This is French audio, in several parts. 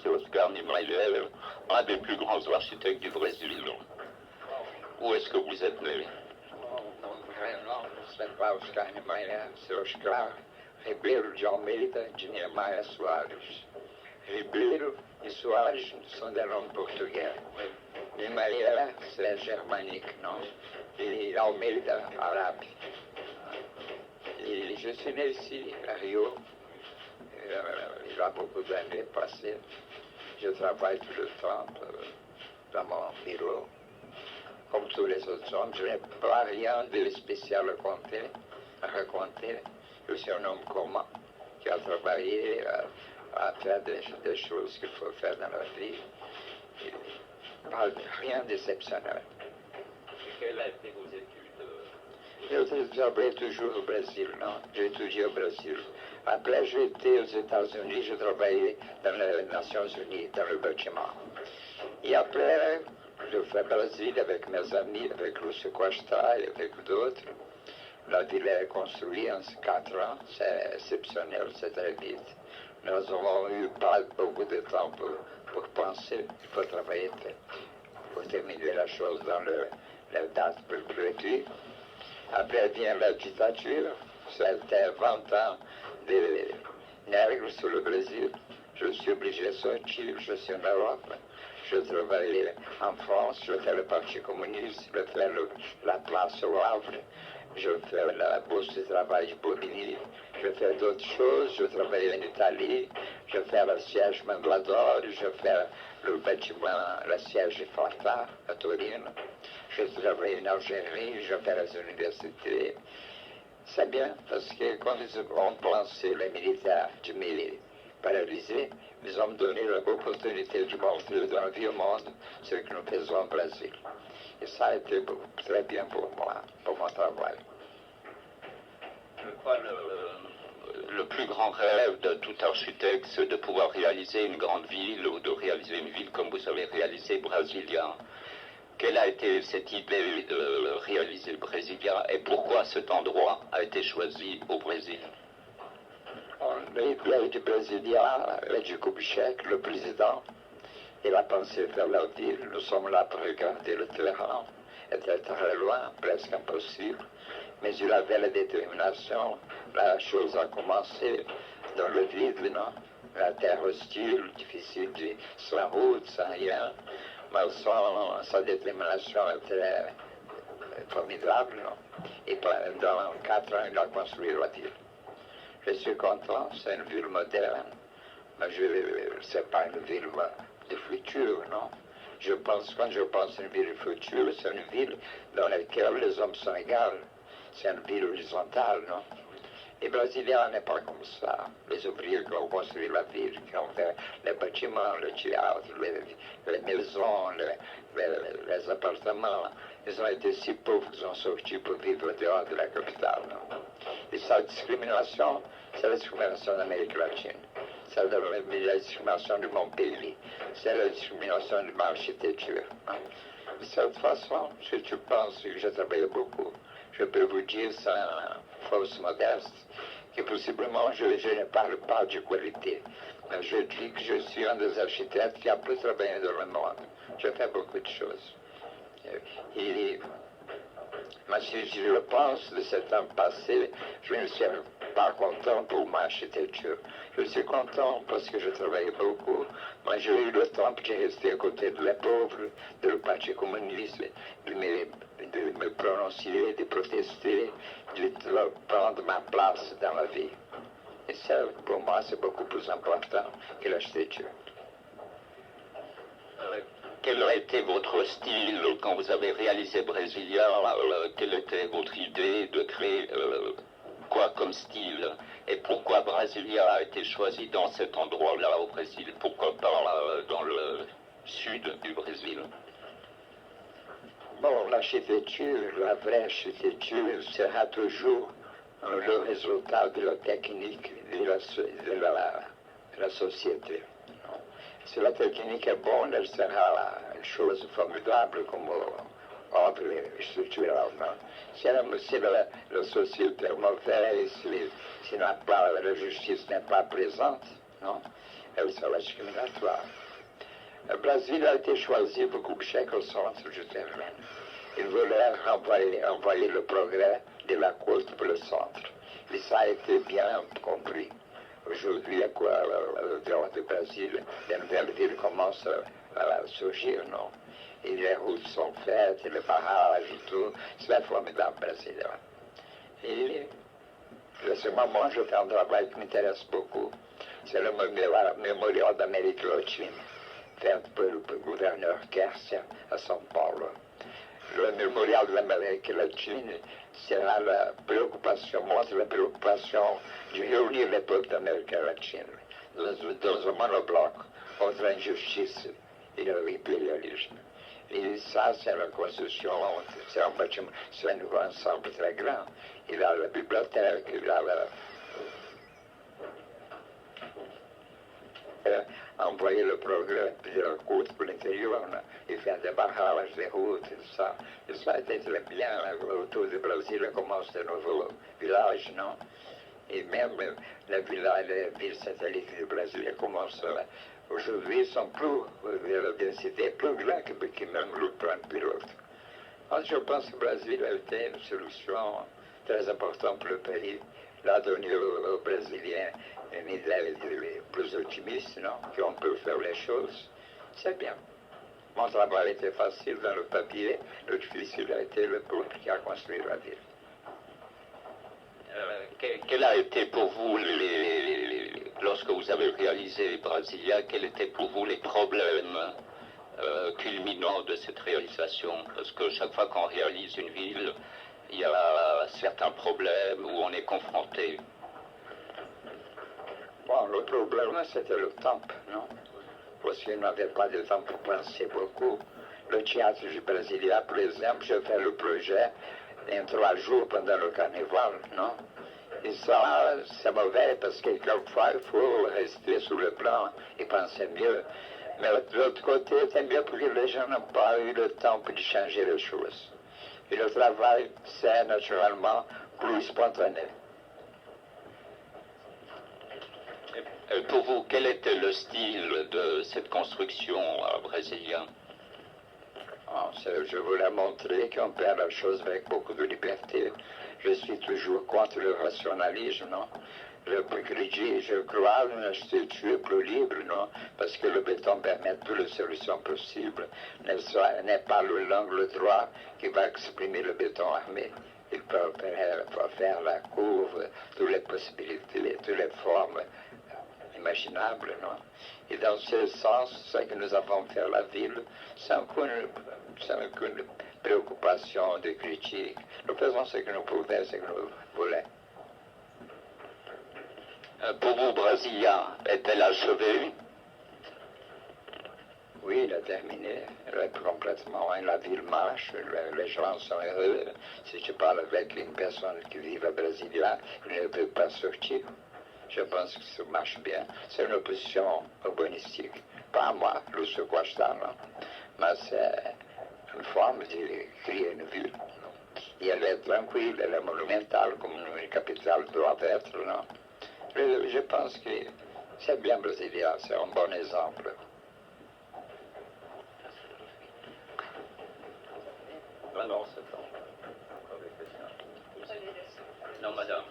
c'est Oscar Niemeyer, un des plus grands architectes du Brésil. Où est-ce que vous êtes né? Non, vraiment, ce n'est pas Oscar Niemeyer, c'est Oscar Ribeiro de Almeida de Niemeyer Soares. Ribeiro et Soares sont des noms portugais. Niemeyer, c'est germanique, non? Et Almeida, arabe. Et je suis né ici, à Rio. Il y a beaucoup d'années passées. Je travaille tout le temps dans mon bureau. Comme tous les autres hommes, je n'ai pas rien de spécial à raconter. Je suis un homme commun qui a travaillé à faire des choses qu'il faut faire dans la vie. Rien d'exceptionnel. Quelles a été vos études? Je travaillais toujours au Brésil, non? J'ai étudié au Brésil. Après, j'étais aux États-Unis, je travaillais dans les Nations Unies, dans le bâtiment. Et après, je fais Brésil avec mes amis, avec Lúcio Costa et avec d'autres. La ville est construite en 4 ans, c'est exceptionnel, c'est très vite. Nous n'avons eu pas beaucoup de temps pour penser, il faut travailler pour terminer la chose dans la date prévue. Après vient la dictature, c'était 20 ans de nègres sur le Brésil. Je suis obligé de sortir, je suis en Europe. Je travaillais en France, je fais le Parti communiste, je fais la place au Havre, je fais la bourse de travail de Bobigny, je fais d'autres choses, je travaille en Italie, je fais le siège Mandlador, je fais le bâtiment, le siège Fata à Torino, je travaille en Algérie, je fais les universités. C'est bien, parce que quand ils ont placé les militaires du Mali paralysés, ils ont donné l'opportunité de montrer dans le vieux monde ce que nous faisons au Brésil. Et ça a été très bien pour moi, pour mon travail. Je crois le plus grand rêve de tout architecte, c'est de pouvoir réaliser une grande ville ou de réaliser une ville comme vous avez réalisé Brasilia. Quelle a été cette idée de réaliser le Brasilia et pourquoi cet endroit a été choisi au Brésil? L'idée du Brasilia, du Kubitschek, le président, il a pensé faire la ville. Nous sommes là pour regarder le terrain. C'était très loin, presque impossible. Mais il avait la détermination. La chose a commencé dans le vide, non? La terre hostile, difficile, sans route, sans rien. Mais sa détermination était formidable, non? Et dans 4 ans, il a construit la ville. Je suis content, c'est une ville moderne, mais ce n'est pas une ville de futur, non? Quand je pense à une ville future, c'est une ville dans laquelle les hommes sont égaux. C'est une ville horizontale, non? Et Brasilia n'est pas comme ça. Les ouvriers qui ont construit la ville, qui ont fait les bâtiments, le théâtre, les maisons, les appartements, ils ont été si pauvres qu'ils ont sorti pour vivre dehors de la capitale, non? Et cette discrimination, c'est la discrimination d'Amérique latine. C'est la discrimination de mon pays. C'est la discrimination de ma architecture. De cette façon, si tu penses que j'ai travaillé beaucoup, je peux vous dire sans fausse modeste que possiblement je ne parle pas de qualité. Mais je dis que je suis un des architectes qui a plus travaillé dans le monde. Je fais beaucoup de choses. Mais si je le pense de ce temps passé, je ne suis pas content pour ma architecture. Je suis content parce que je travaille beaucoup, mais j'ai eu le temps de rester à côté de les pauvres, de le Parti communiste, de me prononcer, de protester, de prendre ma place dans la vie. Et ça, pour moi, c'est beaucoup plus important que l'architecture. Quel a été votre style quand vous avez réalisé Brasilia? Quelle était votre idée de créer quoi comme style? Et pourquoi Brasilia a été choisi dans cet endroit-là au Brésil? Pourquoi pas dans le sud du Brésil? Bon, l'architecture, la vraie architecture sera toujours le résultat de la technique de la société. Si la technique est bonne, elle sera une chose formidable comme ordre structural. Si la société est mauvaise, si la justice n'est pas présente, non? elle sera discriminatoire. Le Brésil a été choisi pour Kubitschek au centre, je termine. Il voulait envoyer le progrès de la côte pour le centre. Et ça a été bien compris. Aujourd'hui, le droit du Brésil, les nouvelles villes commencent à surgir, non? Et les routes sont faites, et les barrages et tout. C'est formidable, Brésil. Et à ce moment, je fais un travail qui m'intéresse beaucoup. C'est le mémorial d'Amérique latine, fait par le gouverneur Kersia à São Paulo. Le mémorial de l'Amérique latine, c'est la préoccupation, montre la préoccupation de réunir les peuples d'Amérique latine dans un monobloc contre l'injustice et l'impérialisme. Et ça, c'est la construction, c'est un bâtiment, c'est un ensemble très grand. Il a la bibliothèque, il a envoyer le progrès de la côte pour l'intérieur, et faire des barrages, des routes, et ça. Et ça a été très bien. Autour du Brésil, on commence de nouveaux villages, non? Et même les villages, les villes satellites du Brésil commencent aujourd'hui, sont plus, la densité est plus grande que même le plan pilote. Alors, je pense que le Brésil a été une solution très importante pour le pays. Là, donner aux Brésiliens une idée plus optimiste, non? Qu'on peut faire les choses. C'est bien. Mon travail était facile dans le papier, le difficile a été le compliqué à construire la ville. Quel a été pour vous, lorsque vous avez réalisé Brasilia, quels étaient pour vous les problèmes culminants de cette réalisation? Parce que chaque fois qu'on réalise une ville, il y a certains problèmes où on est confronté. Bon, le problème, c'était le temps, non? Parce qu'il n'avait pas de temps pour penser beaucoup. Le théâtre du Brasilia, par exemple, je fais le projet en 3 jours pendant le carnaval, non? Et ça, c'est mauvais parce que quelquefois, il faut rester sur le plan et penser mieux. Mais de l'autre côté, c'est mieux parce que les gens n'ont pas eu le temps pour changer les choses. Et le travail, c'est naturellement plus spontané. Pour vous, quel était le style de cette construction à Brasilia? Je voulais montrer qu'on fait la chose avec beaucoup de liberté. Je suis toujours contre le rationalisme, non? Je crois à une architecture plus libre, non? Parce que le béton permet toutes les solutions possibles. N'est pas l'angle droit qui va exprimer le béton armé. Il peut faire la courbe, toutes les possibilités, toutes les formes imaginables, non? Et dans ce sens, ce que nous avons fait la ville, sans aucune préoccupation de critique. Nous faisons ce que nous pouvions, ce que nous voulions. Pour vous, Brasilia est-elle achevée? Oui, il a terminé. Elle est complètement. La ville marche, les gens sont heureux. Si je parle avec une personne qui vit à Brasilia, elle ne peut pas sortir. Je pense que ça marche bien. C'est une opposition urbanistique. Pas à moi, le sequestrar, non. Mais c'est une forme de créer une ville. Et elle est tranquille, elle est monumentale, comme une capitale doit être, non. Je pense que c'est bien Brasilia, c'est un bon exemple. Alors, c'est bon. Encore des questions? Non, madame.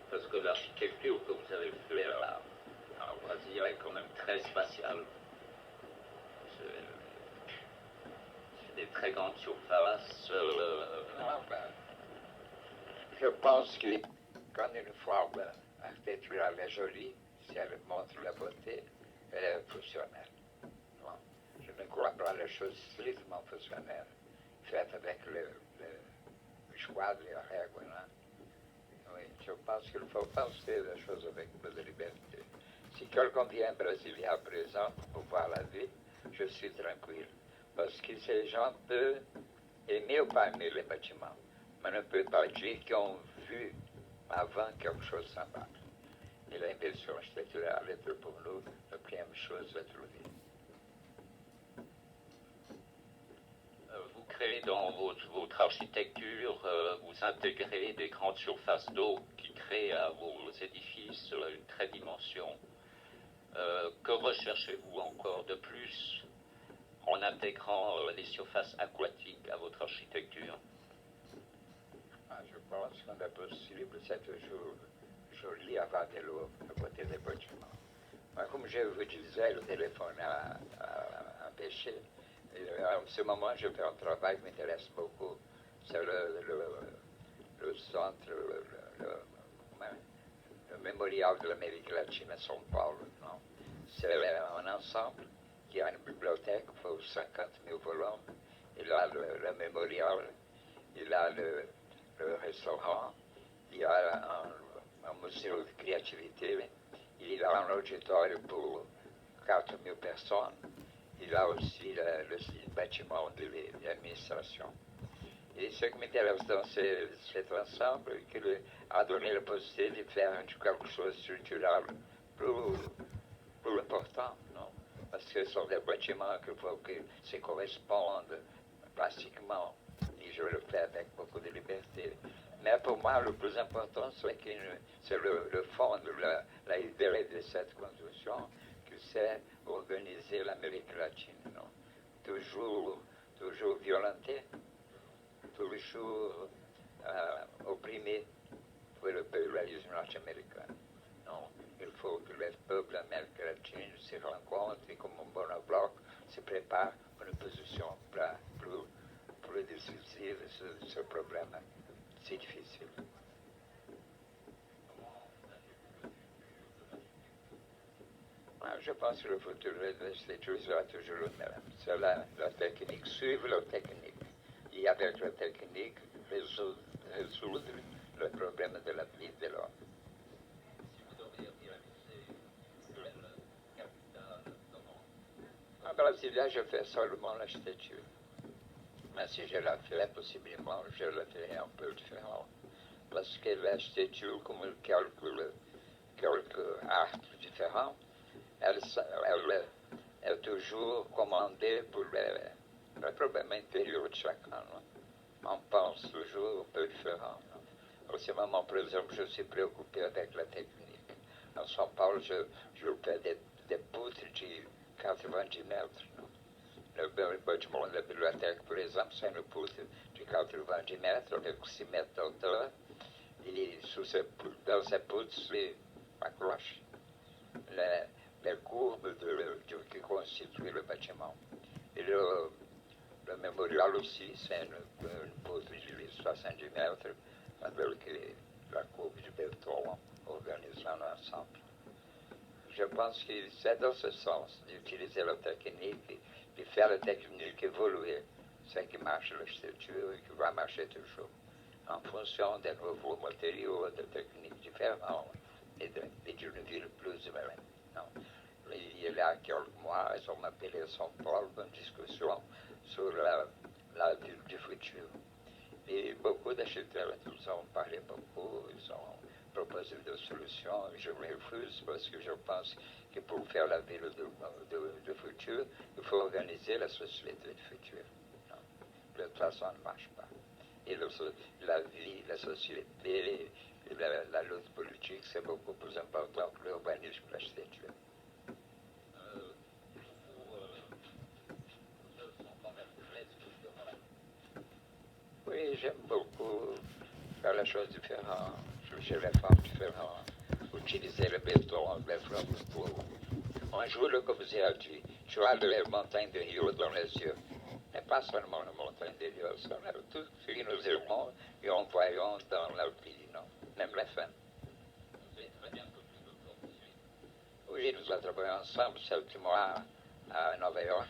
Parce que l'architecture que vous avez fait là, on va dire, est quand même très spatiale. C'est des très grandes surfaces. Je pense que quand une forme architecturale est jolie, si elle montre la beauté, elle est fonctionnelle. Non. Je ne crois pas à les choses strictement fonctionnelles, faites avec le choix des règles. Non. Oui, je pense qu'il faut penser les choses avec plus de liberté. Si quelqu'un vient brésilien à présent pour voir la ville, je suis tranquille. Parce que ces gens peuvent aimer ou pas aimer les bâtiments, mais ne peut pas dire qu'ils ont vu avant quelque chose semblable. Et l'inversion architecturale est pour nous la première chose à trouver. Vous créez dans votre architecture, vous intégrez des grandes surfaces d'eau qui créent à vos édifices une très dimension. Que recherchez-vous encore de plus en intégrant les surfaces aquatiques à votre architecture? Je pense qu'on est possible, c'est toujours joli avoir de l'eau à côté des bâtiments. Comme je vous disais, le téléphone a empêché. En ce moment, je fais un travail qui m'intéresse beaucoup. C'est le centre, le mémorial de l'Amérique latine à São Paulo. C'est un ensemble qui a une bibliothèque pour 50 000 volumes. Il a le mémorial, il a le restaurant, il y a un musée de créativité, il a un auditoire pour 4 000 personnes, il a aussi le bâtiment de l'administration. Et ce qui m'intéresse dans cet ensemble, c'est qu'il a donné la possibilité de faire quelque chose de structural plus important, non? Parce que ce sont des bâtiments qu'il faut que se correspondent plastiquement, et je le fais avec beaucoup de liberté. Mais pour moi, le plus important, c'est le fond de l'idée de cette construction, que c'est organiser l'Amérique latine, non? Toujours violentée, toujours opprimée pour le pluralisme nord-américain. Non, il faut que les peuples d'Amérique latine se rencontrent et comme un bon bloc se préparent pour une position plus décisive sur ce problème si difficile. Je pense que le futur de l'architecture sera toujours le même. C'est la technique, suivre la technique. Et avec la technique, résoudre le problème de la vie de l'homme. En Brasilia, je fais seulement l'architecture. Mais si je la fais, possiblement, je la ferai un peu différent. Parce que l'architecture, comme elle calcule quelques arts différents, elle est toujours commandée pour le problème intérieur de chacun. On pense toujours un peu différent. En ce moment, par exemple, je suis préoccupé avec la technique. À São Paulo, je fais des poutres de 90 mètres. Le bâtiment de la bibliothèque, par exemple, c'est une poutre de 90 mètres avec 6 mètres d'auteur. Et dans ces poutres, c'est accroche les courbes qui constituent le bâtiment. Et le mémorial aussi, c'est une poutre de 70 mètres avec la courbe de béton organisant l'ensemble. Je pense que c'est dans ce sens d'utiliser la technique, de faire la technique évoluer, c'est qui marche l'architecture et qui va marcher toujours, en fonction des nouveaux matériaux, de techniques différentes et d'une ville plus humaine. Il y a quelques mois, ils ont appelé à São Paulo une discussion sur la ville du futur. Et beaucoup d'architectes, ils ont parlé beaucoup, ils ont proposé des solutions. Je refuse parce que je pense que pour faire la ville du futur, il faut organiser la société du futur. De toute façon, ça ne marche pas. Et la vie, la société, la lutte politique, c'est beaucoup plus important que l'urbanisme et l'architecture. Oui, j'aime beaucoup faire les choses différentes, toucher les formes différentes, utiliser le béton, les formes pour... Un jour, le Corbusier a dit, tu as les montagnes de Rio dans les yeux. Mais pas seulement les montagnes de Rio, tout ce que nous aimons et en voyons dans la vie, non? Même les femmes. Oui, nous avons travaillé ensemble, quelques mois à Nova York.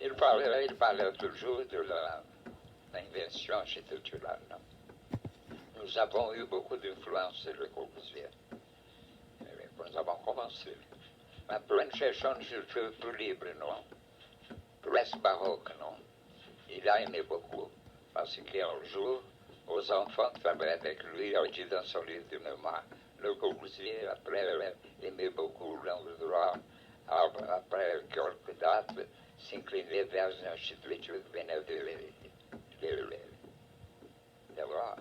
Il parlait toujours de l'invention architecturale. Non? Nous avons eu beaucoup d'influence sur Le Corbusier. Nous avons commencé. Après une gestion plus libre, non? Presque baroque, non? Il a aimé beaucoup. Parce qu'un jour, aux enfants travaillaient avec lui, il a dit dans son livre de mémoire. Le Corbusier, après, aimait beaucoup l'angle droit. Après quelques dates, s'inclinait vers une architecture qui venait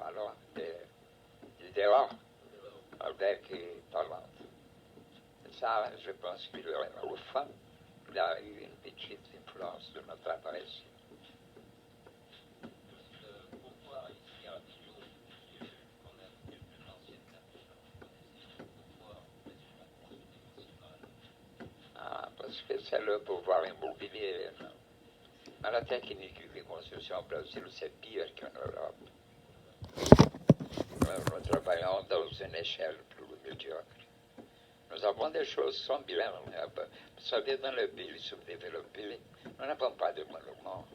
alors, de là, avec talent. Ça, je pense qu'il au fond, il a eu une petite influence de notre travail. Parce que c'est le pouvoir immobilier. Non? Mais la technique de construction au Brésil, c'est pire qu'en Europe. Nous travaillons dans une échelle plus médiocre. Nous avons des choses qui sont bien. Vous savez, dans les pays sous-développés, nous n'avons pas de monuments.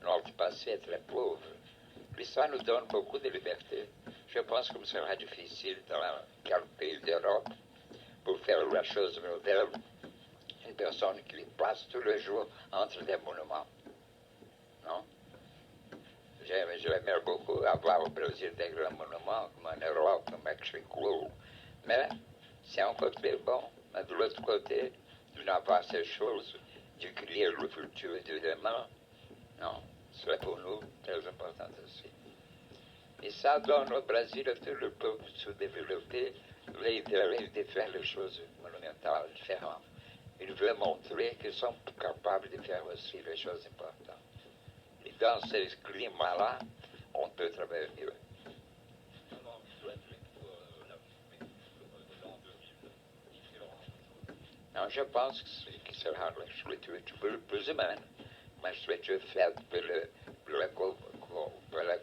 Notre passé est très pauvre. L'histoire nous donne beaucoup de liberté. Je pense que ce sera difficile dans quelques pays d'Europe pour faire la chose moderne. Une personne qui passe tous les jours entre des monuments. Non? J'aimerais beaucoup avoir au Brésil des grands monuments comme en Europe, comme Mexico. Mais c'est un côté bon. Mais de l'autre côté, de n'avoir ces choses, de créer le futur de demain, non, c'est pour nous très important aussi. Et ça donne au Brésil tout le peuple sous-développé l'intérêt de faire les choses monumentales différentes. Ils veulent montrer qu'ils sont capables de faire aussi les choses importantes. Et dans ce climat-là, on peut travailler mieux. Non, je pense que sera la structure plus humaine, une structure faite pour la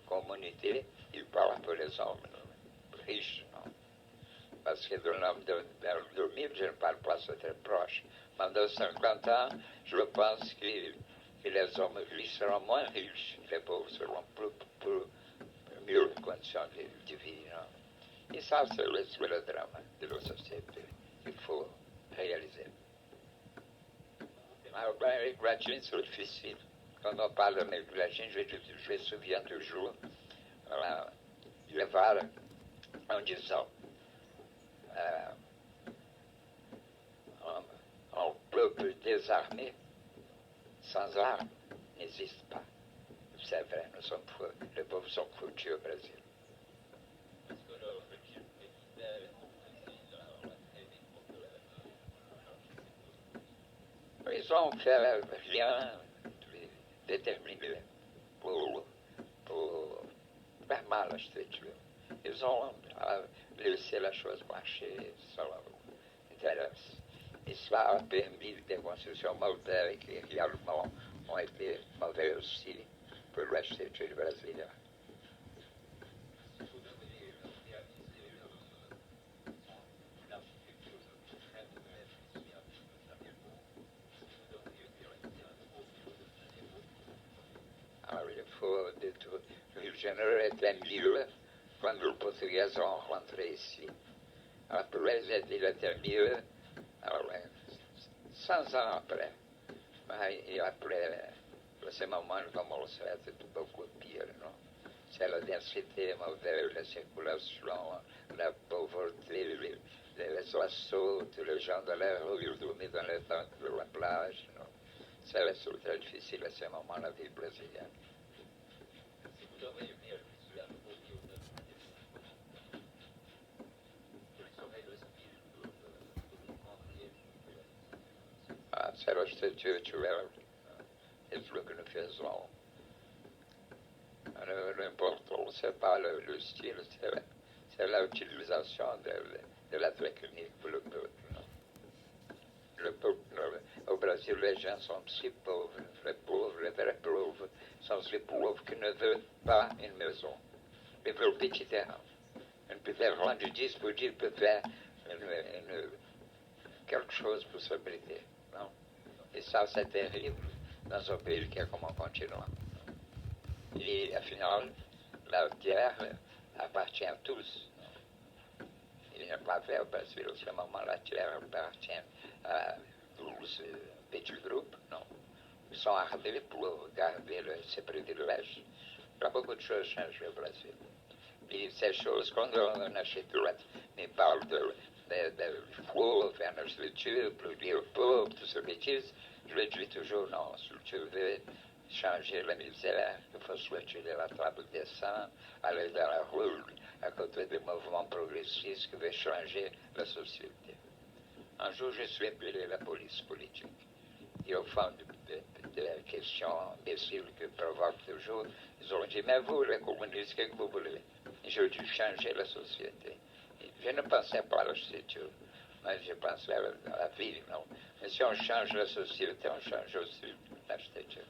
communauté et pas pour les hommes riches. Non? Parce que dans l'homme de 2000, je ne parle pas, c'est très proche. Mais dans 50 ans, je pense que les hommes riches seront moins riches, les pauvres seront plus mieux conditions de vie. Non? Et ça, c'est le drame de la société qu'il faut réaliser. Alors, avec la Chine, c'est difficile. Quand on parle de la Chine, je me souviens toujours le Val en disant un peuple désarmé, sans armes, n'existe pas. C'est vrai, nous sommes fous. Les pauvres sont foutus au Brésil. Ils ont fait rien déterminé pour faire mal à la structure. Ils ont laissé la chose marcher sans intérêt. Et cela a permis des constructions modernes qui réellement ont été mauvaises aussi pour la structure brésilienne. Alors, il faut le général était mieux quand les Portugais sont rentrés ici. Après, il était mieux, alors, 100 ans après. Et après, à ce moment, le commence à être beaucoup pire, non? C'est la densité mauvaise, la circulation, la pauvreté, les oiseaux, tous les gens de la rue, ils dormaient dans les tentes de la plage, non? C'est très difficile à ce moment, la vie brésilienne. C'est la structure culturelle, c'est ce que nous faisons. L'important, ce n'est pas le style, c'est l'utilisation de la technique pour le peuple. Le peuple, au Brésil, les gens sont si pauvres, les vrais pauvres, sont si pauvres qu'ils ne veulent pas une maison. Ils veulent petit terrain. Ils peuvent faire rendre 10 pour dire, ils peuvent faire quelque chose pour s'abriter. Et ça, c'est terrible dans un pays qui est comme un continent. Et au final, la terre appartient à tous. Il n'y a pas à faire parce que à ce moment, la terre appartient à 12 petits groupes. Non. Ils sont armés pour garder ces privilèges. Il y a beaucoup de choses changées au Brésil. Et ces choses qu'on achète droite, mais parle de faut faire une structure, produire pauvre, toutes ces bêtises. Je le dis toujours, non, si tu veux changer la misère, il faut sortir de la table des sangs, aller dans la rue, à côté des mouvements progressistes qui veulent changer la société. Un jour, je suis appelé à la police politique. Et au fond de la question imbécile que provoque toujours, ils ont dit, mais vous, les communistes, qu'est-ce que vous voulez? Et j'ai dû changer la société. Et je ne pensais pas à la structure, mais je pensais à la vie, non. Mais si on change la société, on change aussi la structure.